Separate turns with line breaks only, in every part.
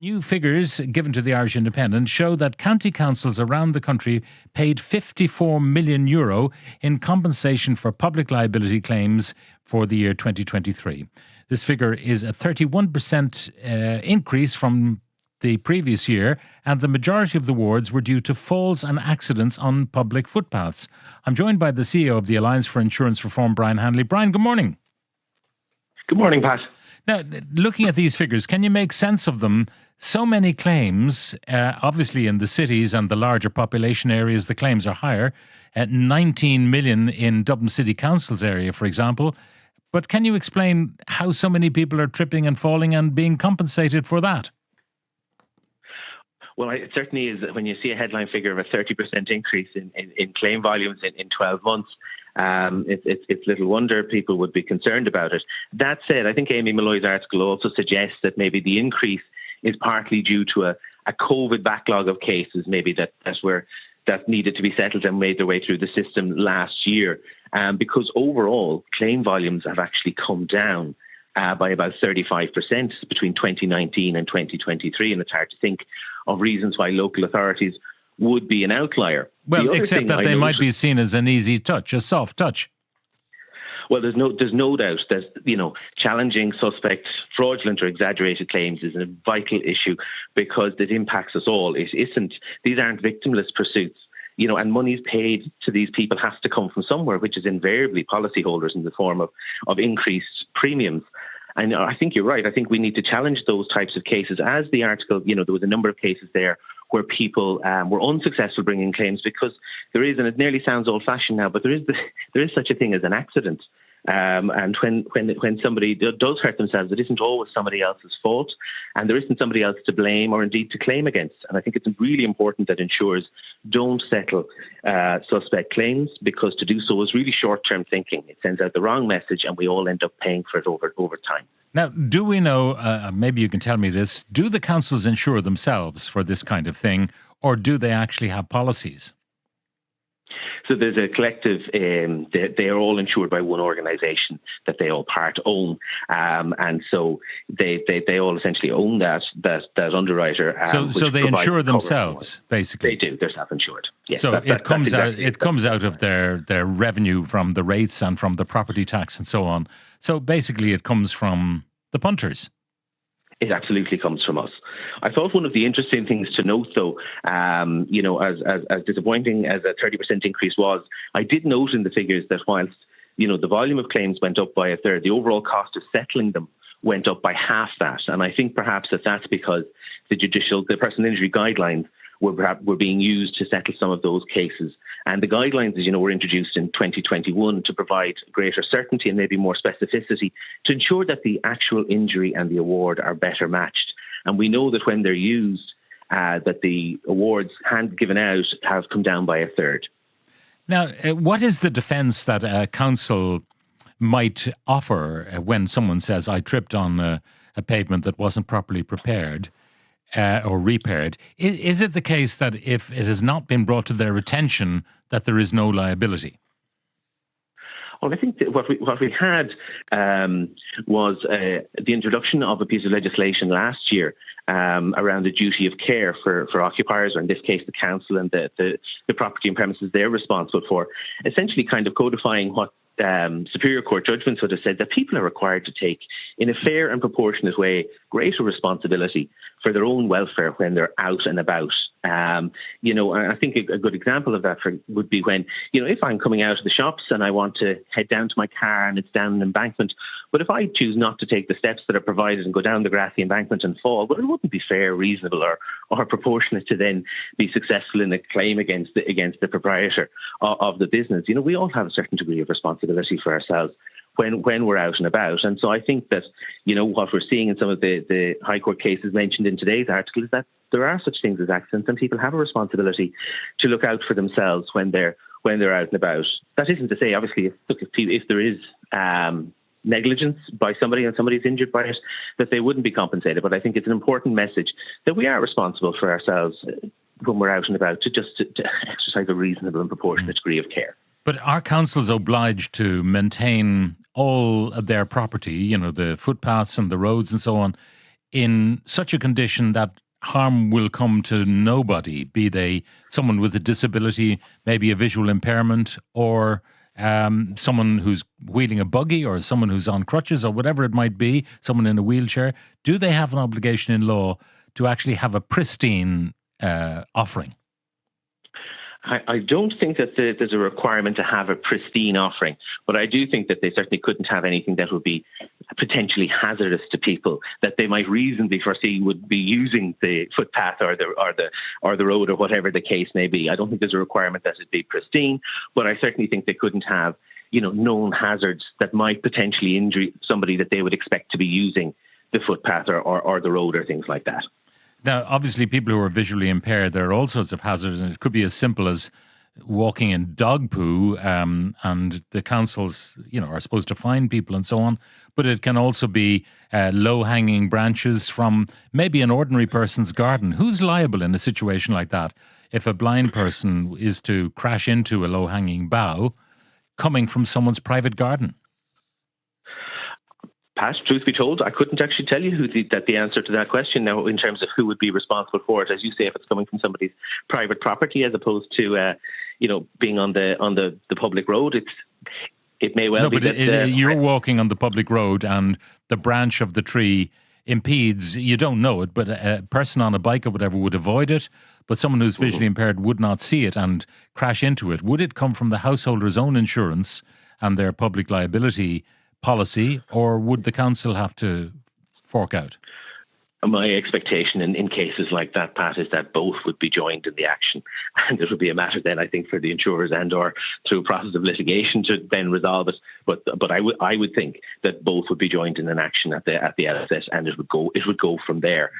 New figures given to the Irish Independent show that county councils around the country paid €54 million in compensation for public liability claims for the year 2023. This figure is a 31% increase from the previous year, and the majority of the awards were due to falls and accidents on public footpaths. I'm joined by the CEO of the Alliance for Insurance Reform, Brian Hanley. Brian, good morning.
Good morning, Pat.
Now, looking at these figures, can you make sense of them? So many claims, obviously in the cities and the larger population areas, the claims are higher, at 19 million in Dublin City Council's area, for example. But can you explain how so many people are tripping and falling and being compensated for that?
Well, it certainly is. When you see a headline figure of a 30% increase in claim volumes in 12 months, it's little wonder people would be concerned about it. That said, I think Amy Malloy's article also suggests that maybe the increase is partly due to a COVID backlog of cases, maybe that needed to be settled and made their way through the system last year. Because overall, claim volumes have actually come down by about 35% between 2019 and 2023, and it's hard to think of reasons why local authorities would be an outlier.
Well, except that they might be seen as an easy touch, a soft touch.
Well, there's no doubt that, challenging suspect, fraudulent or exaggerated claims is a vital issue because it impacts us all. These aren't victimless pursuits, and monies paid to these people has to come from somewhere, which is invariably policyholders in the form of increased premiums. And I think you're right. I think we need to challenge those types of cases. As the article, there was a number of cases there where people were unsuccessful bringing claims because there is, and it nearly sounds old-fashioned now, but there is such a thing as an accident. And when somebody does hurt themselves, it isn't always somebody else's fault, and there isn't somebody else to blame or indeed to claim against. And I think it's really important that insurers don't settle suspect claims, because to do so is really short-term thinking. It sends out the wrong message, and we all end up paying for it over time.
Now, do we know, maybe you can tell me this, do the councils insure themselves for this kind of thing, or do they actually have policies?
So there's a collective, they are all insured by one organisation that they all part own. And so they all essentially own that underwriter.
So they insure themselves, basically?
They do, they're self-insured. Yes,
so it comes out of their revenue from the rates and from the property tax and so on. So basically it comes from the punters.
It absolutely comes from us. I thought one of the interesting things to note, though, as disappointing as a 30% increase was, I did note in the figures that whilst, the volume of claims went up by a third, the overall cost of settling them went up by half that. And I think perhaps that's because the personal injury guidelines were being used to settle some of those cases. And the guidelines, as you know, were introduced in 2021 to provide greater certainty and maybe more specificity to ensure that the actual injury and the award are better matched. And we know that when they're used, that the awards given out have come down by a third.
Now, what is the defence that a council might offer when someone says, I tripped on a pavement that wasn't properly prepared? Or repaired? Is it the case that if it has not been brought to their attention that there is no liability?
Well, I think that what we had was the introduction of a piece of legislation last year around the duty of care for occupiers, or in this case the council and the property and premises they're responsible for, essentially kind of codifying what Superior Court judgments would have said, that people are required to take, in a fair and proportionate way, greater responsibility for their own welfare when they're out and about. I think a good example of that would be when, if I'm coming out of the shops and I want to head down to my car and it's down an embankment, but if I choose not to take the steps that are provided and go down the grassy embankment and fall, well, it wouldn't be fair, reasonable or proportionate to then be successful in a claim against the proprietor of the business. We all have a certain degree of responsibility for ourselves when we're out and about. And so I think that, what we're seeing in some of the High Court cases mentioned in today's article is that there are such things as accidents, and people have a responsibility to look out for themselves when they're out and about. That isn't to say, obviously, if there is negligence by somebody and somebody's injured by it, that they wouldn't be compensated. But I think it's an important message that we are responsible for ourselves when we're out and about to exercise a reasonable and proportionate degree of care.
But are councils obliged to maintain all of their property, the footpaths and the roads and so on, in such a condition that harm will come to nobody, be they someone with a disability, maybe a visual impairment, or someone who's wheeling a buggy, or someone who's on crutches, or whatever it might be, someone in a wheelchair? Do they have an obligation in law to actually have a pristine offering?
I don't think that there's a requirement to have a pristine offering, but I do think that they certainly couldn't have anything that would be potentially hazardous to people that they might reasonably foresee would be using the footpath or the road or whatever the case may be. I don't think there's a requirement that it be pristine, but I certainly think they couldn't have, known hazards that might potentially injure somebody that they would expect to be using the footpath or the road or things like that.
Now, obviously, people who are visually impaired, there are all sorts of hazards, and it could be as simple as walking in dog poo, and the councils, are supposed to fine people and so on. But it can also be low-hanging branches from maybe an ordinary person's garden. Who's liable in a situation like that? If a blind person is to crash into a low-hanging bough coming from someone's private garden?
Pat, truth be told, I couldn't actually tell you the answer to that question now in terms of who would be responsible for it. As you say, if it's coming from somebody's private property as opposed to, being on the public road, it may well be that...
you're walking on the public road and the branch of the tree impedes, you don't know it, but a person on a bike or whatever would avoid it, but someone who's visually impaired would not see it and crash into it. Would it come from the householder's own insurance and their public liability policy, or would the council have to fork out?
My expectation in cases like that, Pat, is that both would be joined in the action, and it would be a matter then, I think, for the insurers and or through a process of litigation to then resolve it. But I would think that both would be joined in an action at the outset, and it would go from there,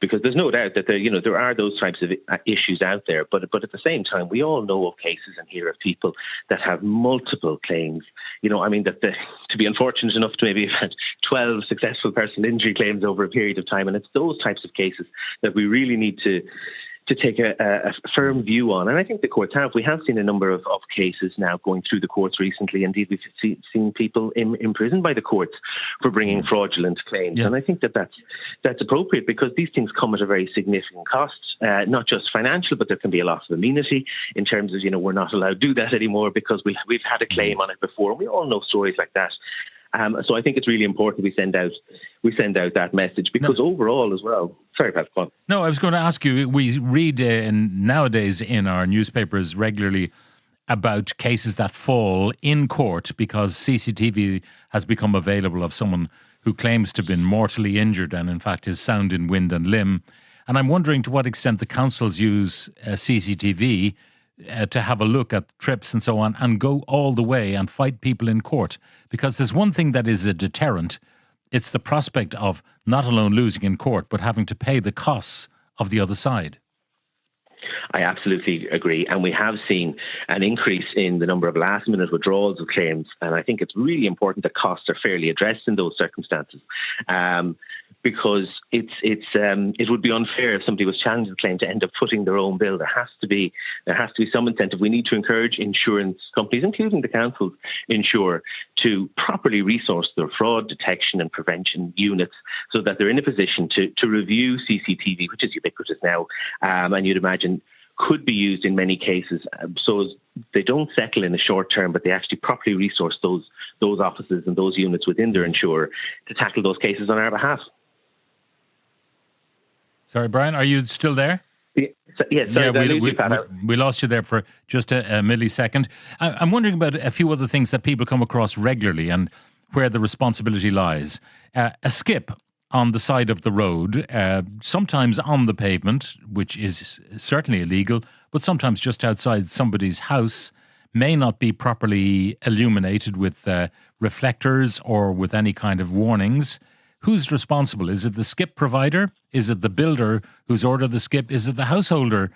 because there's no doubt that there are those types of issues out there. But at the same time, we all know of cases and hear of people that have multiple claims. To be unfortunate enough to maybe have had 12 successful personal injury claims over a period of time, and it's those types of cases that we really need to take a firm view on. And I think the courts have. We have seen a number of cases now going through the courts recently. Indeed, we've seen people imprisoned by the courts for bringing fraudulent claims. Yeah. And I think that's appropriate, because these things come at a very significant cost, not just financial, but there can be a loss of amenity in terms of, we're not allowed to do that anymore because we've had a claim on it before. We all know stories like that. So I think it's really important we send out that message, because overall as well. Sorry, Pat, go on.
No, I was going to ask you, we read nowadays in our newspapers regularly about cases that fall in court because CCTV has become available of someone who claims to have been mortally injured and in fact is sound in wind and limb. And I'm wondering to what extent the councils use CCTV to have a look at trips and so on, and go all the way and fight people in court. Because there's one thing that is a deterrent. It's the prospect of not alone losing in court, but having to pay the costs of the other side.
I absolutely agree. And we have seen an increase in the number of last-minute withdrawals of claims. And I think it's really important that costs are fairly addressed in those circumstances. Because it would be unfair if somebody was challenging the claim to end up footing their own bill. There has to be some incentive. We need to encourage insurance companies, including the councils, to properly resource their fraud detection and prevention units so that they're in a position to review CCTV, which is ubiquitous now, and you'd imagine could be used in many cases, so they don't settle in the short term, but they actually properly resource those offices and those units within their insurer to tackle those cases on our behalf.
Sorry, Brian, are you still there?
Yes,
we lost you there for just a millisecond. I'm wondering about a few other things that people come across regularly and where the responsibility lies. A skip on the side of the road, sometimes on the pavement, which is certainly illegal, but sometimes just outside somebody's house, may not be properly illuminated with reflectors or with any kind of warnings. Who's responsible? Is it the skip provider? Is it the builder who's ordered the skip? Is it the householder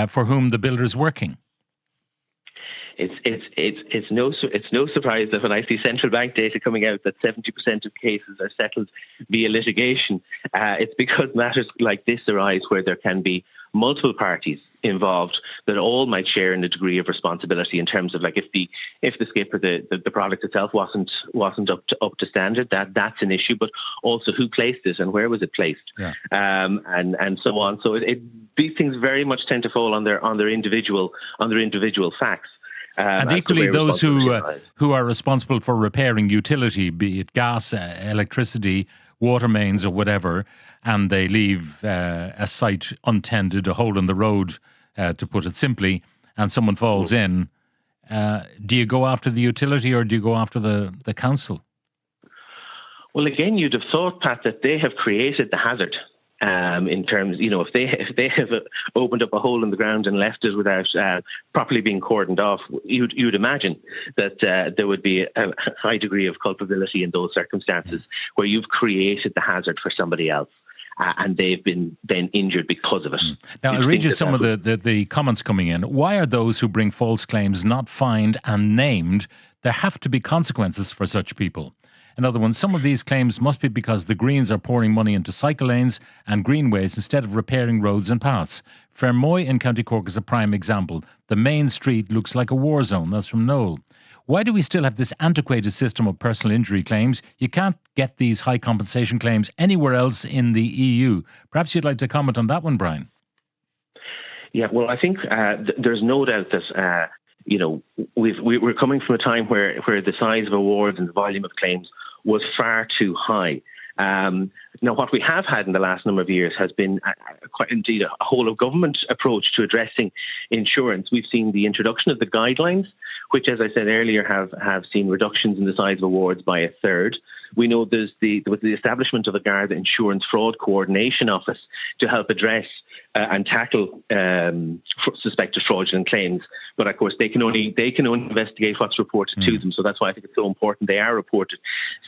for whom the builder's working?
It's no surprise that when I see central bank data coming out that 70% of cases are settled via litigation, it's because matters like this arise where there can be multiple parties involved, that all might share in a degree of responsibility in terms of, like, if the skip or the product itself wasn't up to standard, that's an issue, but also who placed it and where was it placed, and so on. So these things very much tend to fall on their individual facts.
And equally, those who are responsible for repairing utility, be it gas, electricity, water mains or whatever, and they leave a site untended, a hole in the road, to put it simply, and someone falls in, do you go after the utility or do you go after the council?
Well, again, you'd have thought, Pat, that they have created the hazard. In terms, if they have opened up a hole in the ground and left it without properly being cordoned off, you'd imagine that there would be a high degree of culpability in those circumstances where you've created the hazard for somebody else. And they've been then injured because of it.
Now, I'll read you some of the comments coming in. Why are those who bring false claims not fined and named? There have to be consequences for such people. Another one, some of these claims must be because the Greens are pouring money into cycle lanes and greenways instead of repairing roads and paths. Fermoy in County Cork is a prime example. The main street looks like a war zone. That's from Noel. Why do we still have this antiquated system of personal injury claims? You can't get these high compensation claims anywhere else in the EU. Perhaps you'd like to comment on that one, Brian.
Yeah, well, I think there's no doubt that we're coming from a time where the size of awards and the volume of claims was far too high. Now, what we have had in the last number of years has been quite indeed a whole of government approach to addressing insurance. We've seen the introduction of the guidelines, which, as I said earlier, have seen reductions in the size of awards by a third. We know there was the establishment of a Garda Insurance Fraud Coordination Office to help address and tackle suspected fraudulent claims. But of course, they can only investigate what's reported to them. So that's why I think it's so important they are reported.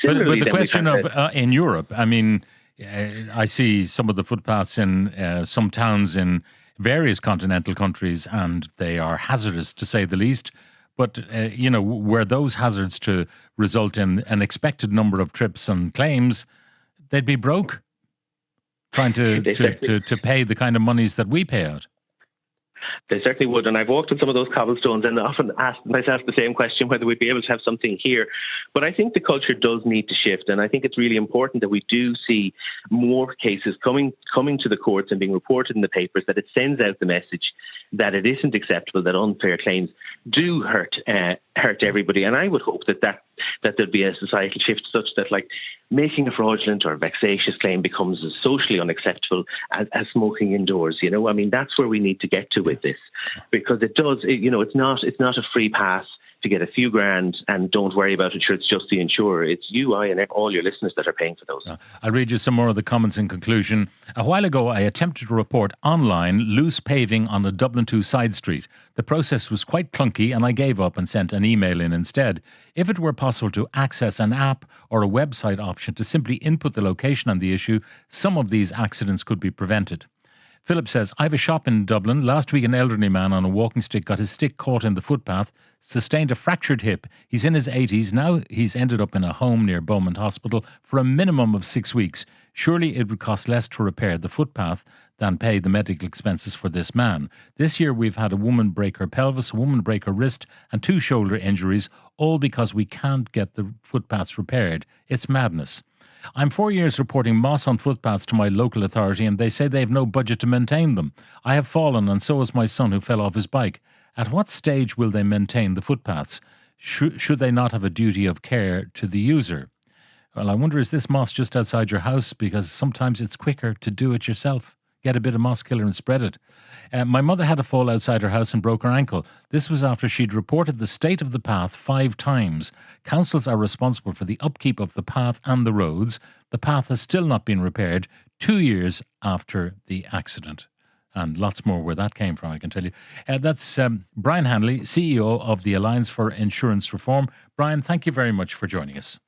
But the question of in Europe, I mean, I see some of the footpaths in some towns in various continental countries, and they are hazardous to say the least. But were those hazards to result in an expected number of trips and claims, they'd be broke trying to pay the kind of monies that we pay out.
They certainly would. And I've walked on some of those cobblestones and often asked myself the same question, whether we'd be able to have something here. But I think the culture does need to shift. And I think it's really important that we do see more cases coming to the courts and being reported in the papers, that it sends out the message that it isn't acceptable, that unfair claims do hurt everybody. And I would hope that there'd be a societal shift such that, like, making a fraudulent or vexatious claim becomes as socially unacceptable as smoking indoors. I mean, that's where we need to get to with this, because it's not a free pass to get a few grand and don't worry about it. Sure, it's just the insurer. It's you, I, and all your listeners that are paying for those.
I'll read you some more of the comments in conclusion. A while ago, I attempted to report online loose paving on a Dublin 2 side street. The process was quite clunky and I gave up and sent an email in instead. If it were possible to access an app or a website option to simply input the location on the issue, some of these accidents could be prevented. Philip says, I have a shop in Dublin. Last week, an elderly man on a walking stick got his stick caught in the footpath, sustained a fractured hip. He's in his 80s. Now he's ended up in a home near Beaumont Hospital for a minimum of 6 weeks. Surely it would cost less to repair the footpath than pay the medical expenses for this man. This year, we've had a woman break her pelvis, a woman break her wrist, and 2 shoulder injuries, all because we can't get the footpaths repaired. It's madness. I'm 4 years reporting moss on footpaths to my local authority and they say they have no budget to maintain them. I have fallen and so has my son who fell off his bike. At what stage will they maintain the footpaths? Should they not have a duty of care to the user? Well, I wonder, is this moss just outside your house? Because sometimes it's quicker to do it yourself. Get a bit of moss killer and spread it. My mother had a fall outside her house and broke her ankle. This was after she'd reported the state of the path 5 times. Councils are responsible for the upkeep of the path and the roads. The path has still not been repaired 2 years after the accident. And lots more where that came from, I can tell you. That's Brian Hanley, CEO of the Alliance for Insurance Reform. Brian, thank you very much for joining us.